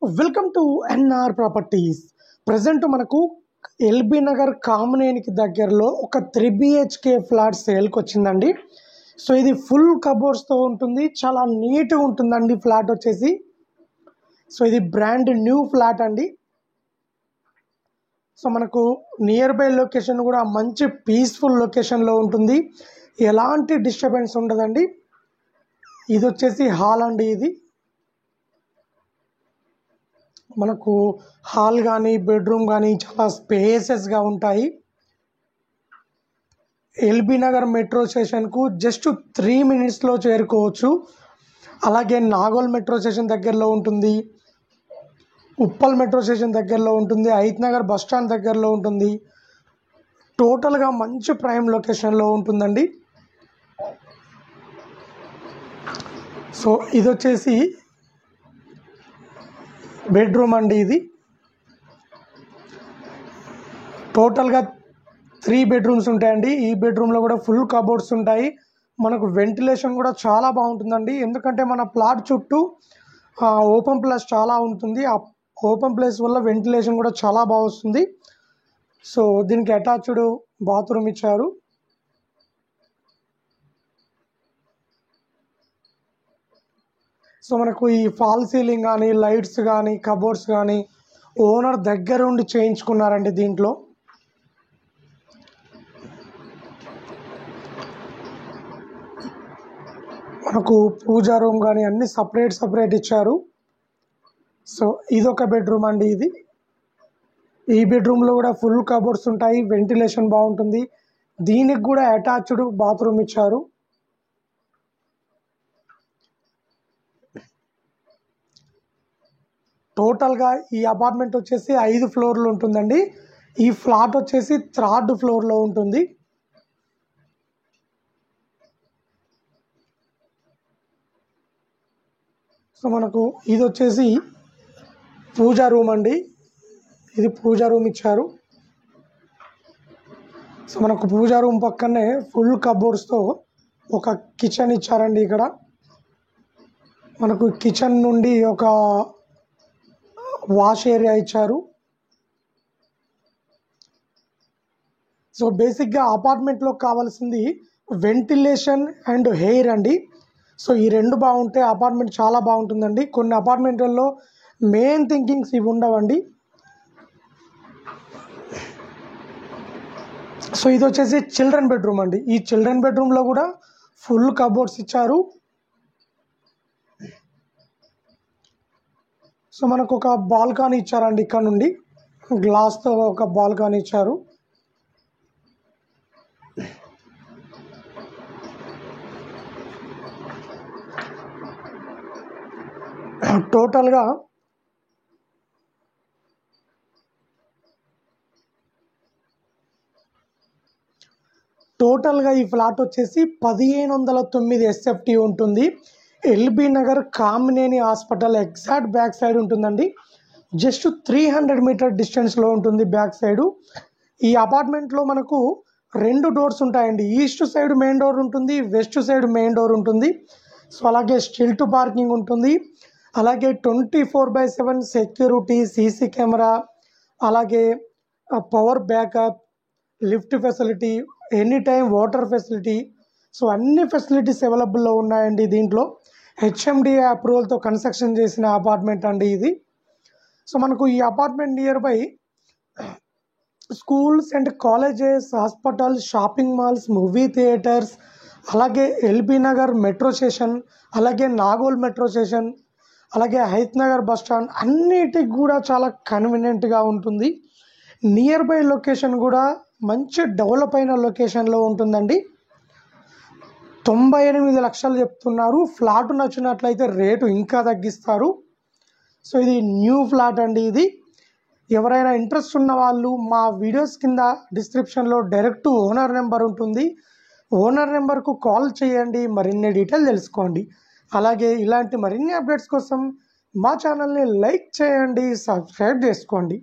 Welcome to NR properties. Present మనకు LB Nagar కామనేనికి దగ్గరలో ఒక 3 BHK ఫ్లాట్ సేల్కి వచ్చిందండి. సో ఇది ఫుల్ కబోర్డ్స్తో ఉంటుంది, చాలా నీట్గా ఉంటుందండి ఫ్లాట్ వచ్చేసి. సో ఇది బ్రాండ్ న్యూ ఫ్లాట్ అండి. సో మనకు నియర్ బై లొకేషన్ కూడా మంచి పీస్ఫుల్ లొకేషన్లో ఉంటుంది, ఎలాంటి డిస్టర్బెన్స్ ఉండదండి. ఇది వచ్చేసి హాల్ అండి. ఇది మనకు హాల్ కానీ బెడ్రూమ్ కానీ చాలా స్పేసెస్గా ఉంటాయి. ఎల్బీ నగర్ మెట్రో స్టేషన్కు జస్ట్ 3 minutesలో చేరుకోవచ్చు. అలాగే నాగోల్ మెట్రో స్టేషన్ దగ్గరలో ఉంటుంది, ఉప్పల్ మెట్రో స్టేషన్ దగ్గరలో ఉంటుంది, హైత్ నగర్ బస్ స్టాండ్ దగ్గరలో ఉంటుంది. టోటల్గా మంచి ప్రైమ్ లొకేషన్లో ఉంటుందండి. సో ఇది వచ్చేసి బెడ్రూమ్ అండి. ఇది టోటల్గా 3 bedrooms ఉంటాయండి. ఈ బెడ్రూమ్లో కూడా ఫుల్ కబోర్డ్స్ ఉంటాయి. మనకు వెంటిలేషన్ కూడా చాలా బాగుంటుందండి, ఎందుకంటే మన ప్లాట్ చుట్టూ ఓపెన్ ప్లేస్ చాలా ఉంటుంది. ఆ ఓపెన్ ప్లేస్ వల్ల వెంటిలేషన్ కూడా చాలా బాగా వస్తుంది. సో దీనికి అటాచ్డ్ బాత్రూమ్ ఇచ్చారు. సో మనకు ఈ ఫాల్ సీలింగ్ కానీ లైట్స్ కానీ కబోర్డ్స్ కానీ ఓనర్ దగ్గర ఉండి చేయించుకున్నారండి. దీంట్లో మనకు పూజా రూమ్ కానీ అన్ని సపరేట్ ఇచ్చారు. సో ఇదొక బెడ్రూమ్ అండి. ఈ బెడ్రూమ్లో కూడా ఫుల్ కబోర్డ్స్ ఉంటాయి, వెంటిలేషన్ బాగుంటుంది. దీనికి కూడా అటాచ్డ్ బాత్రూమ్ ఇచ్చారు. టోటల్గా ఈ అపార్ట్మెంట్ వచ్చేసి 5 floorలు ఉంటుందండి. ఈ ఫ్లాట్ వచ్చేసి 3rd floorలో ఉంటుంది. సో మనకు ఇది వచ్చేసి పూజా రూమ్ అండి. ఇది పూజా రూమ్ ఇచ్చారు. సో మనకు పూజా రూమ్ పక్కనే ఫుల్ కబోర్డ్స్తో ఒక కిచెన్ ఇచ్చారండి. ఇక్కడ మనకు కిచెన్ నుండి ఒక వాష్ ఏరియా ఇచ్చారు. సో బేసిక్గా అపార్ట్మెంట్లో కావాల్సింది వెంటిలేషన్ అండ్ ఎయిర్ అండి. సో ఈ రెండు బాగుంటే అపార్ట్మెంట్ చాలా బాగుంటుందండి. కొన్ని అపార్ట్మెంట్లలో మెయిన్ థింకింగ్స్ ఇవి ఉండవండి. సో ఇది వచ్చేసి చిల్డ్రన్ బెడ్రూమ్ అండి. ఈ చిల్డ్రన్ బెడ్రూమ్లో కూడా ఫుల్ కబోర్డ్స్ ఇచ్చారు. సో మనకు ఒక బాల్కనీ ఇచ్చారండి. ఇక్కడ నుండి గ్లాస్తో ఒక బాల్కనీ ఇచ్చారు. టోటల్గా ఈ ఫ్లాట్ వచ్చేసి 1509 SFT ఉంటుంది. LB Nagar Kamineni hospital exact back side ఉంటుందండి. జస్ట్ 300 meter డిస్టెన్స్లో ఉంటుంది బ్యాక్ సైడు. ఈ అపార్ట్మెంట్లో మనకు 2 doors ఉంటాయండి. ఈస్ట్ సైడ్ మెయిన్ డోర్ ఉంటుంది, వెస్ట్ సైడ్ మెయిన్ డోర్ ఉంటుంది. సో అలాగే స్టిల్ట్ పార్కింగ్ ఉంటుంది. అలాగే 24/7 సెక్యూరిటీ, సీసీ కెమెరా, అలాగే power backup, lift facility, any time water facility. So అన్ని ఫెసిలిటీస్ అవైలబుల్లో ఉన్నాయండి. దీంట్లో HMDA అప్రూవల్తో కన్స్ట్రక్షన్ చేసిన అపార్ట్మెంట్ అండి ఇది. సో మనకు ఈ apartment near by schools and colleges, hospitals, shopping malls, movie theatres, అలాగే ఎల్బీ నగర్ మెట్రో స్టేషన్, అలాగే నాగోల్ మెట్రో స్టేషన్, అలాగే హైత్ నగర్ బస్ స్టాండ్ అన్నిటికి కూడా చాలా కన్వీనియంట్గా ఉంటుంది. నియర్ బై లొకేషన్ కూడా మంచి డెవలప్ అయిన లొకేషన్లో ఉంటుందండి. 98 లక్షలు చెప్తున్నారు. ఫ్లాట్ నచ్చినట్లయితే రేటు ఇంకా తగ్గిస్తారు. సో ఇది న్యూ ఫ్లాట్ అండి. ఇది ఎవరైనా ఇంట్రెస్ట్ ఉన్న వాళ్ళు మా వీడియోస్ కింద డిస్క్రిప్షన్లో డైరెక్ట్ ఓనర్ నెంబర్ ఉంటుంది. ఓనర్ నెంబర్కు కాల్ చేయండి, మరిన్ని డీటెయిల్ తెలుసుకోండి. అలాగే ఇలాంటి మరిన్ని అప్డేట్స్ కోసం మా ఛానల్ని లైక్ చేయండి, సబ్స్క్రైబ్ చేసుకోండి.